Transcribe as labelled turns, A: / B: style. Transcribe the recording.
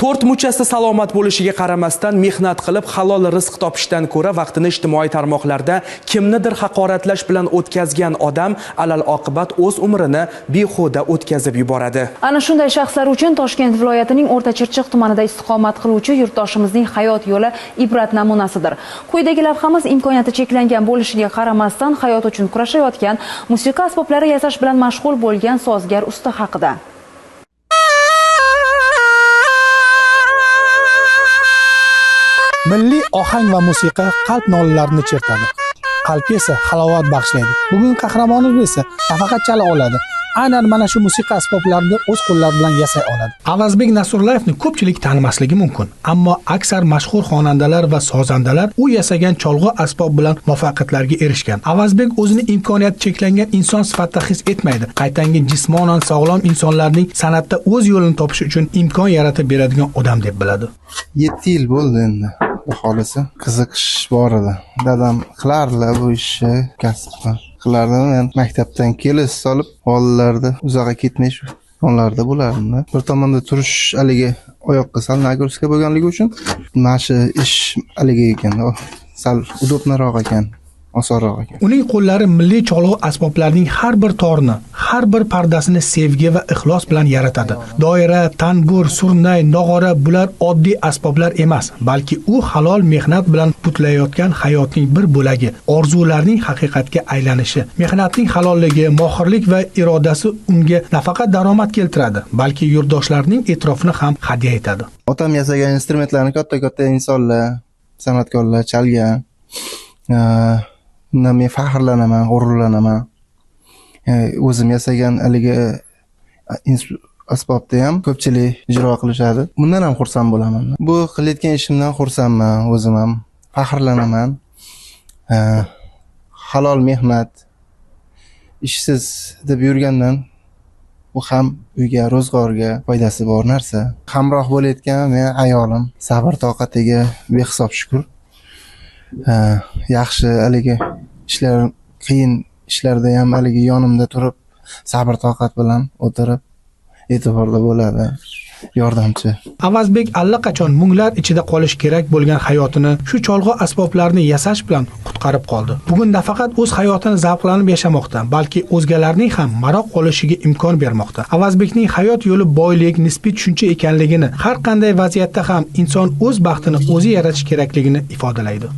A: To'rt muchasi salomat bo'lishiga qaramasdan mehnat qilib halol rizq topishdan ko'ra vaqtini ijtimoiy tarmoqlarda kimnidir haqoratlash bilan o'tkazgan odam alal oqibat o'z umrini behuda o'tkazib yuboradi.
B: Ana shunday shaxslar uchun Toshkent viloyatining O'rta Chirchiq tumanida istiqomat qiluvchi yurtdoshimizning hayot yo'li ibrat namunasidir. Quyidagi lavhamiz imkoniyati cheklangan bo'lishiga qaramasdan hayot uchun kurashayotgan, musiqa asboblari yasash bilan mashg'ul bo'lgan sozgar usta haqida.
C: Milliy ohang va musiqa qalb nolalarini chertadi. Qalbga esa halovat bag'ishlaydi. Bugun qahramonimiz esa nafaqat chala oladi, aynan mana shu musiqa asboblarini o'z qo'llari bilan yasay oladi. Avazbek Nasrullayevni ko'pchilik tanimasligi mumkin, ammo aksar mashhur xonandalar va sozandalar u yasagan cholg'u asbob bilan muvaffaqiyatlarga erishgan. Avazbek o'zini imkoniyati cheklangan inson sifatida his etmaydi. Qaytangi jismonan sog'lom insonlarning san'atda o'z yo'lini topish uchun imkon yaratib beradigan odam deb biladi.
D: 7 yil bo'ldi endi. Xohlasa qiziqish bor edi. Dadam qilardilar bu ishni, kasb qilardi. Men maktabdan kelib solib, bolalarda uzoqqa ketmay shu onlarda bo'lardim. Bir tomonda turish haligi oyoqqa sal nagruska bo'lganligi uchun mana shu ish haligi ekan, sal udobnaroq ekan.
C: Uning qo'llari milliy cholg'u asboblarining har bir torini, har bir pardasini sevgi va ixlos bilan yaratadi. Doira, tanbur, surnay, nog'ora bular oddiy asboblar emas, balki u halol mehnat bilan butlayotgan hayotning bir bo'lagi, orzularning haqiqatga aylanishi. Mehnatning halolligi, mohirlik va irodasi unga nafaqat daromad keltiradi, balki yurtdoshlarning e'tirofini ham hadya etadi.
D: Otam yasagan instrumentlarni katta-katta insonlar, san'atkorlar chalgan. Bundan men faxrlanaman, g'ururlanaman. O'zim yasagan haligi asbobda ham ko'pchilik ijro qilishadi. Bundan ham xursand bo'laman. Bu qilayotgan ishimdan xursandman, o'zim ham faxrlanaman. Halol mehnat, ishsiz deb yurgandan bu ham uyga, ro'zg'orga foydasi bor narsa. Hamroh bo'layotgan men ayolim sabr toqatiga behisob shukr. Yaxshi haligi ishlar, qiyin ishlarda ham haligi yonimda turib, sabr toqat bilan o'tirib, e'tiborda bo'ladi, yordamchi.
C: Avazbek allaqachon munglar ichida qolish kerak bo'lgan hayotini shu cholg'u asboblarini yasash bilan qutqarib qoldi. Bugun nafaqat o'z hayotini zavqlanib yashamoqda, balki o'zgalarning ham maroq qolishiga imkon bermoqda. Avazbekning hayot yo'li boylik, nisbiy tushuncha ekanligini, har qanday vaziyatda ham inson o'z baxtini o'zi yaratish kerakligini ifodalaydi.